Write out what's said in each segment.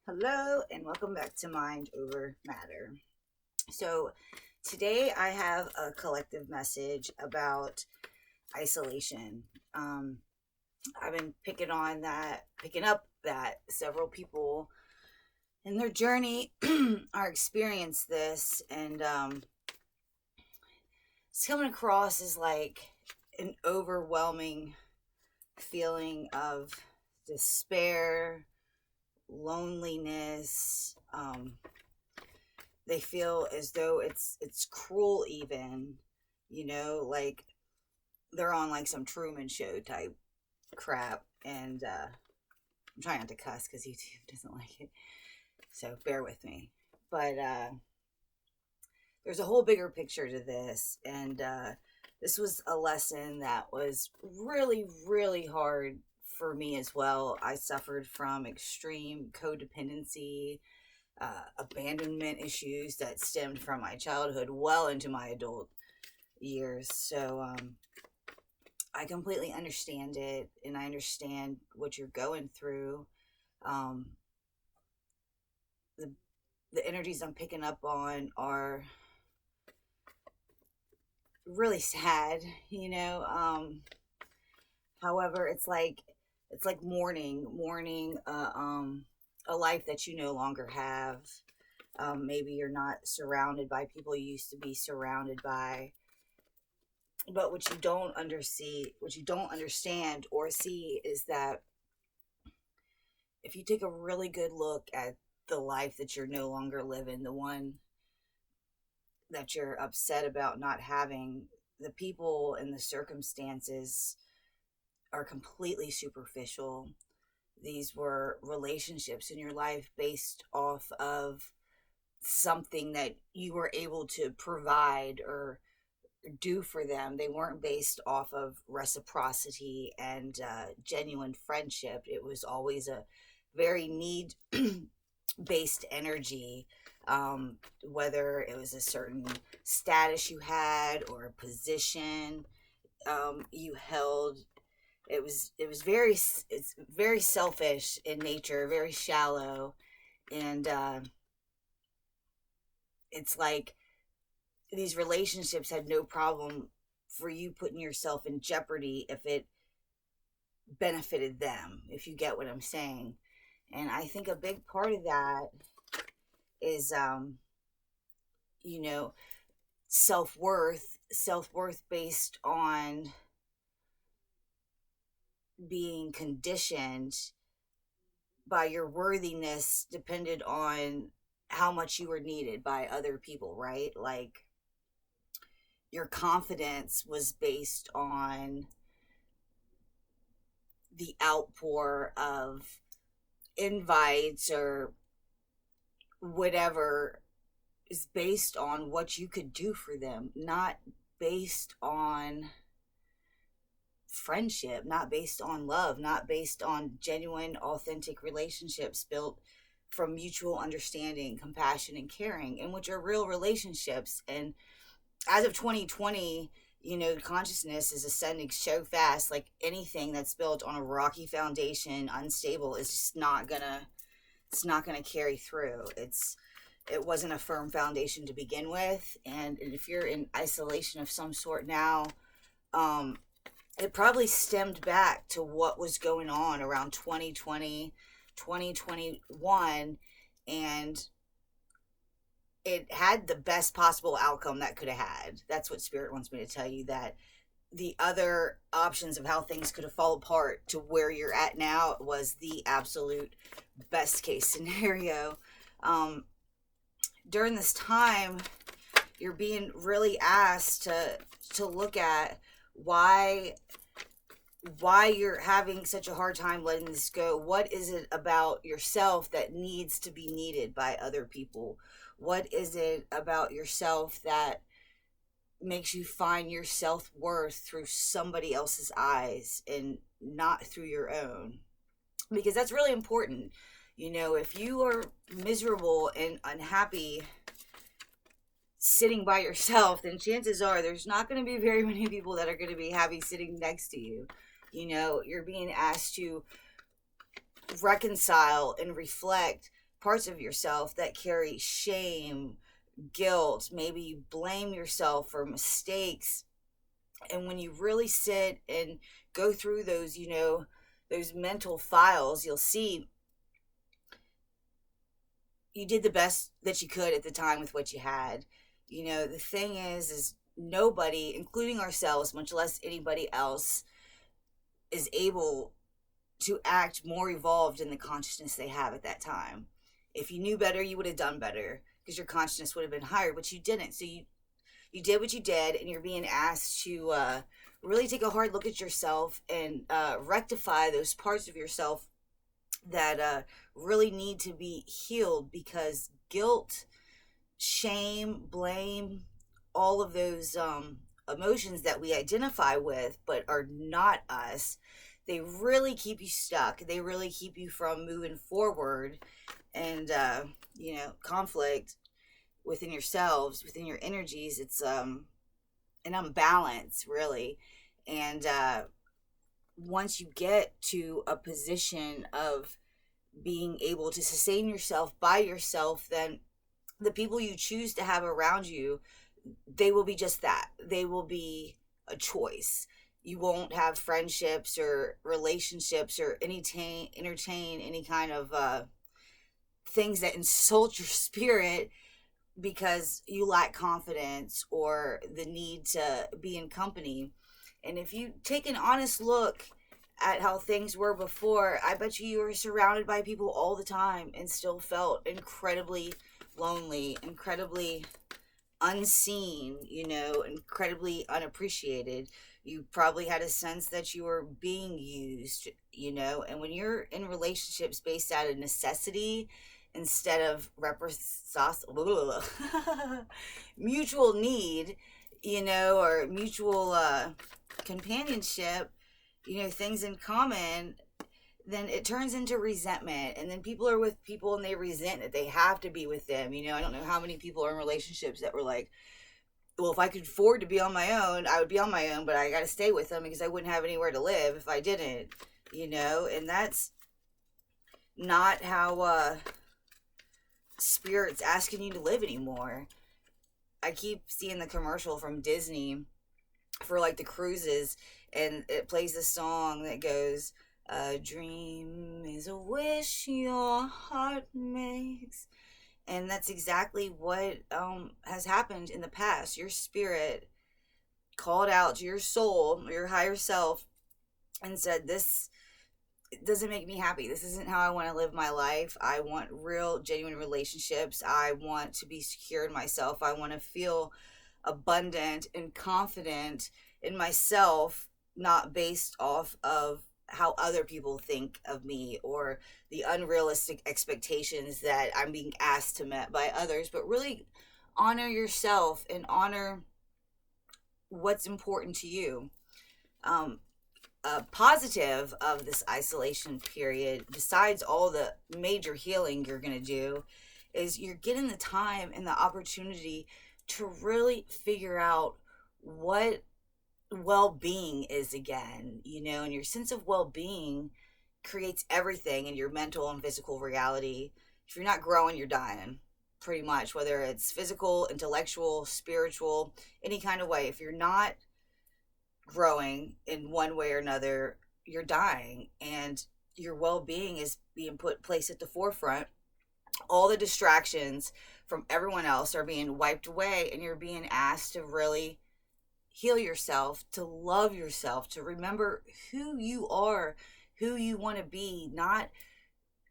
Hello, and welcome back to Mind Over Matter. So, today I have a collective message about isolation. Um, I've been picking up that several people in their journey are experiencing this, and it's coming across as like an overwhelming feeling of despair, loneliness. They feel as though it's cruel, even, like they're on like some Truman Show type crap. And I'm trying not to cuss because YouTube doesn't like it, so bear with me. But there's a whole bigger picture to this, and this was a lesson that was really, really hard for me as well. I suffered from extreme codependency, abandonment issues that stemmed from my childhood well into my adult years. So I completely understand it, and I understand what you're going through. Um, the the energies I'm picking up on are really sad, you know. However, it's like mourning a life that you no longer have. Maybe you're not surrounded by people you used to be surrounded by. But what you don't understand or see is that if you take a really good look at the life that you're no longer living, the one that you're upset about not having, the people and the circumstances are completely superficial. These were relationships in your life based off of something that you were able to provide or do for them. They weren't based off of reciprocity and genuine friendship. It was always a very need based energy, whether it was a certain status you had or a position you held. It's very selfish in nature, very shallow. And it's like these relationships had no problem for you putting yourself in jeopardy if it benefited them, if you get what I'm saying. And I think a big part of that is you know self-worth based on being conditioned by your worthiness depended on how much you were needed by other people, right? Like your confidence was based on the outpour of invites or whatever is based on what you could do for them, not based on friendship, not based on love, not based on genuine, authentic relationships built from mutual understanding, compassion, and caring, and which are real relationships. And as of 2020, consciousness is ascending so fast. Like anything that's built on a rocky foundation, unstable, is just not gonna carry through. It wasn't a firm foundation to begin with, and if you're in isolation of some sort now, um, it probably stemmed back to what was going on around 2020, 2021, and it had the best possible outcome that could have had. That's what Spirit wants me to tell you, that the other options of how things could have fallen apart to where you're at now was the absolute best case scenario. During this time, you're being really asked to look at why you're having such a hard time letting this go. What is it about yourself that needs to be needed by other people? What is it about yourself that makes you find your self-worth through somebody else's eyes and not through your own? Because that's really important. If you are miserable and unhappy sitting by yourself, then chances are there's not going to be very many people that are going to be happy sitting next to you. You're being asked to reconcile and reflect parts of yourself that carry shame, guilt, maybe you blame yourself for mistakes. And when you really sit and go through those, those mental files, you'll see you did the best that you could at the time with what you had. The thing is nobody, including ourselves, much less anybody else, is able to act more evolved in the consciousness they have at that time. If you knew better, you would have done better because your consciousness would have been higher, but you didn't. So you did what you did, and you're being asked to really take a hard look at yourself and rectify those parts of yourself that really need to be healed, because guilt, shame, blame, all of those emotions that we identify with but are not us, they really keep you stuck. They really keep you from moving forward. And conflict within yourselves, within your energies, it's an unbalance, really. And once you get to a position of being able to sustain yourself by yourself, then the people you choose to have around you, they will be just that. They will be a choice. You won't have friendships or relationships or entertain any kind of things that insult your spirit because you lack confidence or the need to be in company. And if you take an honest look at how things were before, I bet you were surrounded by people all the time and still felt incredibly lonely, incredibly unseen, incredibly unappreciated. You probably had a sense that you were being used, and when you're in relationships based out of necessity instead of mutual need, or mutual companionship, things in common, then it turns into resentment. And then people are with people and they resent that they have to be with them. I don't know how many people are in relationships that were like, well, if I could afford to be on my own, I would be on my own, but I got to stay with them because I wouldn't have anywhere to live if I didn't, and that's not how Spirit's asking you to live anymore. I keep seeing the commercial from Disney for like the cruises, and it plays this song that goes, "A dream is a wish your heart makes." And that's exactly what has happened in the past. Your spirit called out to your soul, your higher self, and said, this doesn't make me happy. This isn't how I want to live my life. I want real, genuine relationships. I want to be secure in myself. I want to feel abundant and confident in myself, not based off of how other people think of me or the unrealistic expectations that I'm being asked to meet by others, but really honor yourself and honor what's important to you. A positive of this isolation period, besides all the major healing you're going to do, is you're getting the time and the opportunity to really figure out what well-being is again, and your sense of well-being creates everything in your mental and physical reality. If you're not growing, you're dying, pretty much, whether it's physical, intellectual, spiritual, any kind of way. If you're not growing in one way or another, you're dying, and your well-being is being placed at the forefront. All the distractions from everyone else are being wiped away, and you're being asked to really heal yourself, to love yourself, to remember who you are, who you want to be, not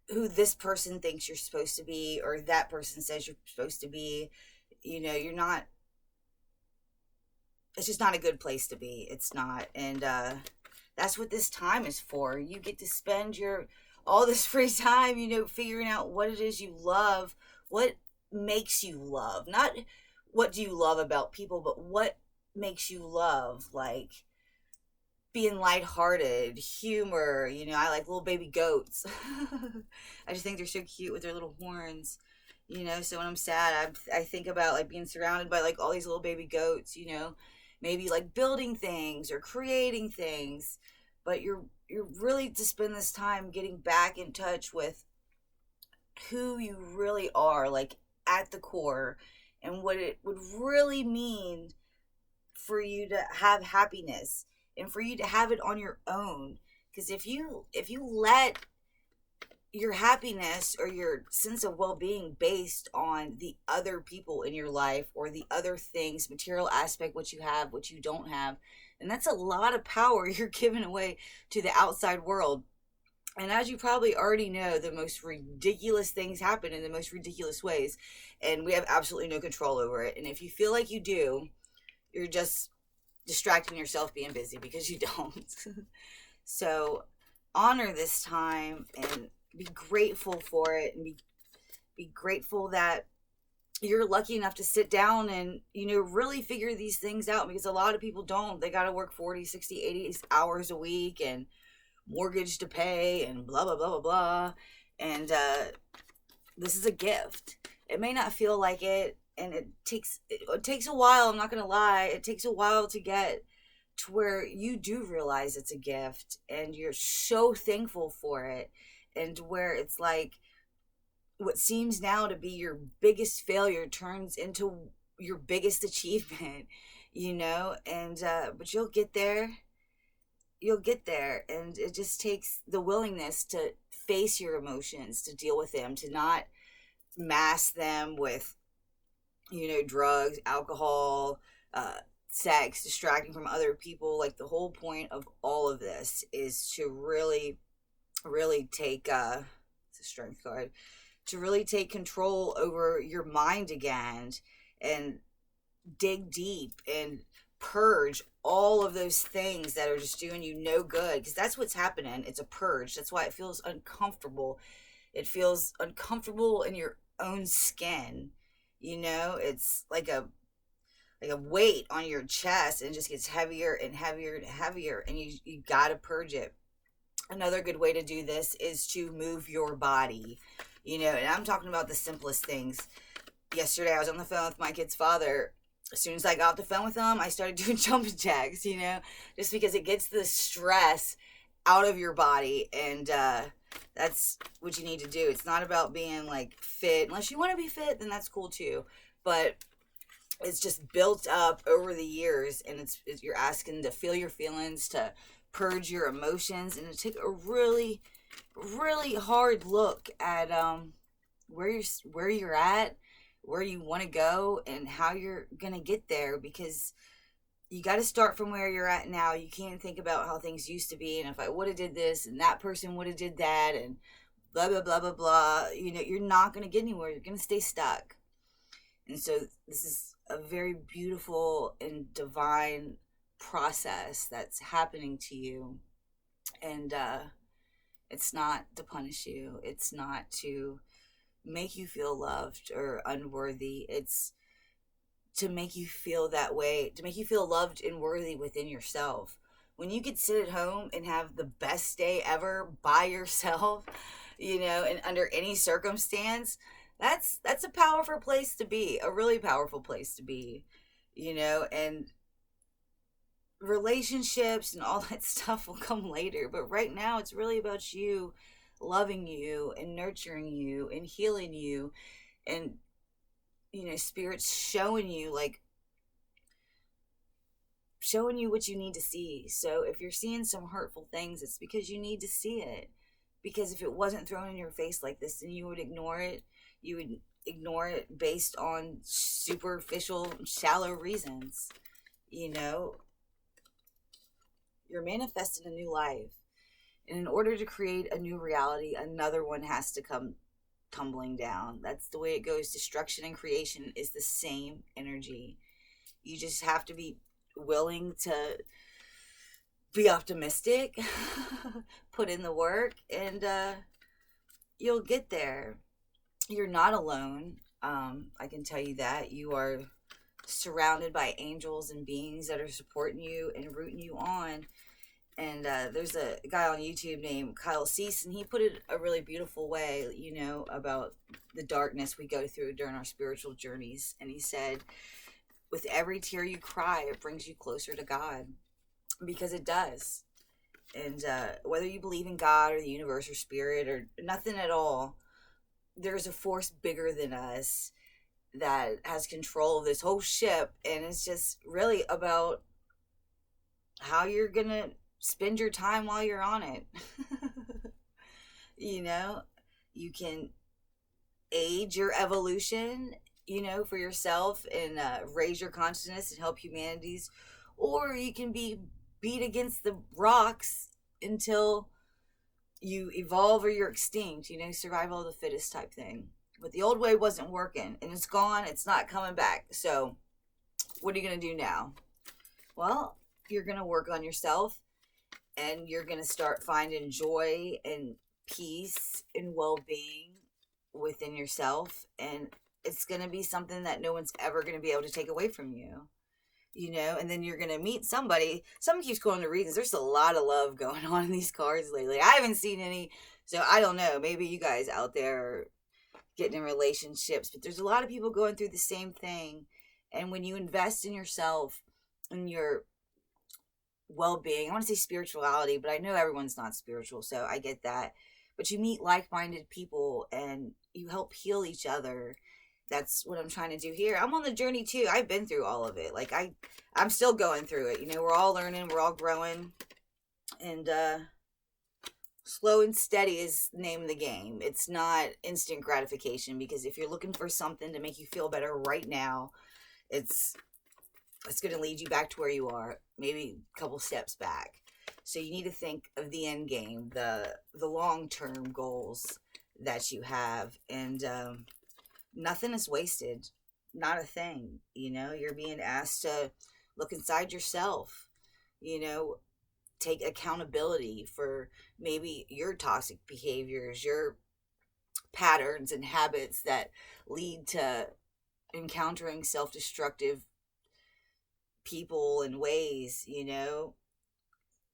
who this person thinks you're supposed to be or that person says you're supposed to be. You're not, it's just not a good place to be. It's not. And that's what this time is for. You get to spend all this free time, figuring out what it is you love, what makes you love. Not what do you love about people, but what makes you love, like being lighthearted, humor. I like little baby goats. I just think they're so cute with their little horns. So when I'm sad, I think about like being surrounded by like all these little baby goats. Maybe like building things or creating things, but you're really to spend this time getting back in touch with who you really are, like at the core, and what it would really mean for you to have happiness and for you to have it on your own. Because if you let your happiness or your sense of well-being based on the other people in your life or the other things, material aspect, what you have, what you don't have, and that's a lot of power you're giving away to the outside world. And as you probably already know, the most ridiculous things happen in the most ridiculous ways, and we have absolutely no control over it. And if you feel like you do, you're just distracting yourself being busy, because you don't. So honor this time and be grateful for it, and be grateful that you're lucky enough to sit down and really figure these things out, because a lot of people don't. They got to work 40, 60, 80 hours a week, and mortgage to pay, and blah blah blah blah blah. And this is a gift. It may not feel like it, and it takes a while. I'm not gonna lie, it takes a while to get to where you do realize it's a gift and you're so thankful for it, and where it's like what seems now to be your biggest failure turns into your biggest achievement. And but you'll get there, and it just takes the willingness to face your emotions, to deal with them, to not mask them with drugs, alcohol, sex, distracting from other people. Like, the whole point of all of this is to really take it's a strength card, to really take control over your mind again, and dig deep and purge all of those things that are just doing you no good, because that's what's happening. It's a purge. That's why it feels uncomfortable. It feels uncomfortable in your own skin. It's like a weight on your chest, and it just gets heavier and heavier and heavier, and you got to purge it. Another good way to do this is to move your body. And I'm talking about the simplest things. Yesterday I was on the phone with my kid's father. As soon as I got off the phone with him, I started doing jumping jacks, just because it gets the stress out of your body. And that's what you need to do. It's not about being like fit. Unless you want to be fit, then that's cool too. But it's just built up over the years, and you're asking to feel your feelings, to purge your emotions, and to take a really, really hard look at where you're at, where you want to go, and how you're gonna get there. Because you got to start from where you're at now. You can't think about how things used to be, and if I would have did this and that person would have did that, and blah blah blah blah blah. You're not gonna get anywhere. You're gonna stay stuck. And so this is a very beautiful and divine process that's happening to you. And it's not to punish you. It's not to make you feel loved or unworthy. It's to make you feel that way, to make you feel loved and worthy within yourself. When you could sit at home and have the best day ever by yourself, and under any circumstance, that's a powerful place to be, a really powerful place to be. And relationships and all that stuff will come later, but right now it's really about you loving you and nurturing you and healing you, and spirit's showing you what you need to see. So if you're seeing some hurtful things, it's because you need to see it. Because if it wasn't thrown in your face like this, then you would ignore it. You would ignore it based on superficial, shallow reasons. You're manifesting a new life. And in order to create a new reality, another one has to come tumbling down. That's the way it goes. Destruction and creation is the same energy. You just have to be willing to be optimistic, put in the work, and you'll get there. You're not alone. I can tell you that. You are surrounded by angels and beings that are supporting you and rooting you on. And there's a guy on YouTube named Kyle Cease, and he put it a really beautiful way, about the darkness we go through during our spiritual journeys. And he said, with every tear you cry, it brings you closer to God. Because it does. And whether you believe in God or the universe or spirit or nothing at all, there's a force bigger than us that has control of this whole ship, and it's just really about how you're gonna spend your time while you're on it. You know, you can aid your evolution, for yourself, and raise your consciousness and help humanities, or you can be beat against the rocks until you evolve or you're extinct, survival of the fittest type thing. But the old way wasn't working, and it's gone, it's not coming back. So what are you going to do now? Well, you're going to work on yourself, and you're going to start finding joy and peace and well-being within yourself, and it's going to be something that no one's ever going to be able to take away from you. And then you're going to meet somebody. Someone keeps going to reasons. There's a lot of love going on in these cards lately. I haven't seen any, so I don't know. Maybe you guys out there are getting in relationships, but there's a lot of people going through the same thing. And when you invest in yourself and your well-being, I want to say spirituality, but I know everyone's not spiritual, so I get that. But you meet like-minded people and you help heal each other. That's what I'm trying to do here. I'm on the journey too. I've been through all of it. Like I'm still going through it. We're all learning, we're all growing, and slow and steady is the name of the game. It's not instant gratification, because if you're looking for something to make you feel better right now, it's going to lead you back to where you are, maybe a couple steps back. So you need to think of the end game, the long-term goals that you have, and nothing is wasted. Not a thing. You're being asked to look inside yourself, take accountability for maybe your toxic behaviors, your patterns and habits that lead to encountering self-destructive people and ways.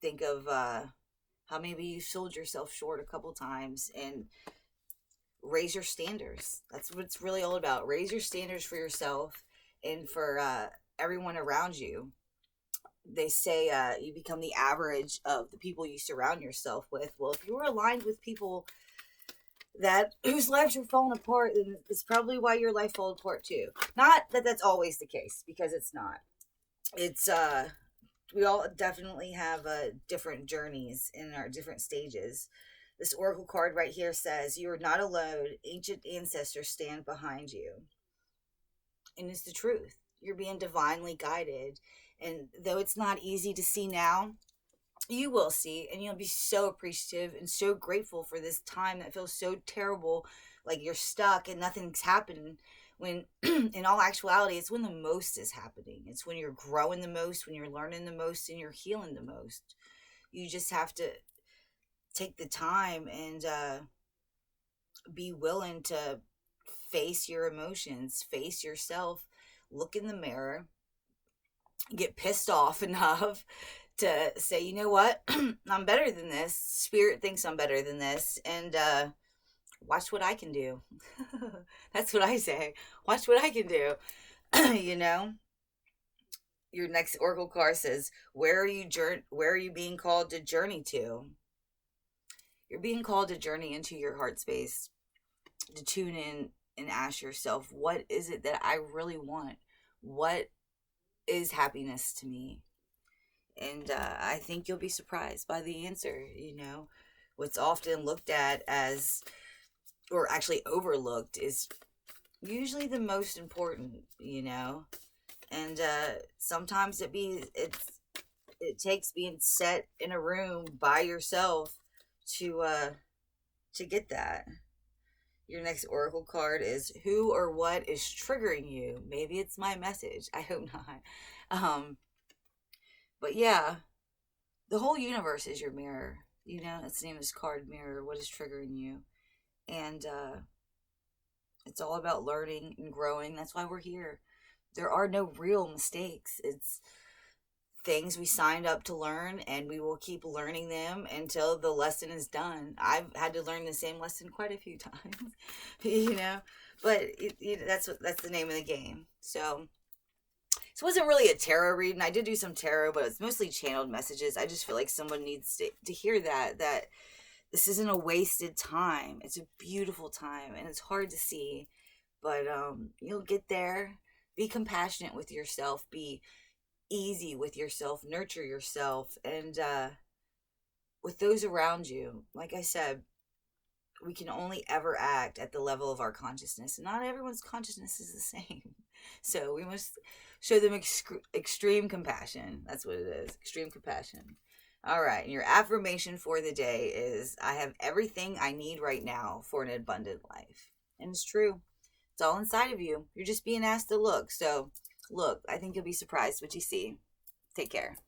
Think of how maybe you sold yourself short a couple times, and raise your standards. That's what it's really all about. Raise your standards for yourself and for everyone around you. They say you become the average of the people you surround yourself with. Well, if you're aligned with people whose lives are falling apart, then it's probably why your life falls apart too. Not that that's always the case, because it's not. It's we all definitely have different journeys in our different stages. This oracle card right here says, you are not alone. Ancient ancestors stand behind you. And it's the truth. You're being divinely guided. And though it's not easy to see now, you will see, and you'll be so appreciative and so grateful for this time that feels so terrible, like you're stuck and nothing's happening, when in all actuality, it's when the most is happening. It's when you're growing the most, when you're learning the most, and you're healing the most. You just have to take the time and be willing to face your emotions, face yourself, look in the mirror, get pissed off enough to say, you know what, I'm better than this. Spirit thinks I'm better than this, and watch what I can do. That's what I say. Watch what I can do. Your next oracle card says, where are you being called to journey to? You're being called to journey into your heart space, to tune in and ask yourself, what is it that I really want? What is happiness to me? And I think you'll be surprised by the answer. What's often looked at as, or actually overlooked, is usually the most important, and sometimes it takes being set in a room by yourself to get that. Your next oracle card is, who or what is triggering you? Maybe it's my message. I hope not. But yeah, the whole universe is your mirror. That's the name of this card, mirror. What is triggering you? And it's all about learning and growing. That's why we're here. There are no real mistakes. It's things we signed up to learn, and we will keep learning them until the lesson is done. I've had to learn the same lesson quite a few times, but that's the name of the game. So it wasn't really a tarot reading. I did do some tarot, but it's mostly channeled messages. I just feel like someone needs to hear that This isn't a wasted time. It's a beautiful time, and it's hard to see, but you'll get there. Be compassionate with yourself. Be easy with yourself. Nurture yourself, and with those around you. Like I said, we can only ever act at the level of our consciousness, and not everyone's consciousness is the same. So we must show them extreme compassion. That's what it is, extreme compassion. All right, and your affirmation for the day is, I have everything I need right now for an abundant life. And it's true. It's all inside of you. You're just being asked to look. So look, I think you'll be surprised what you see. Take care.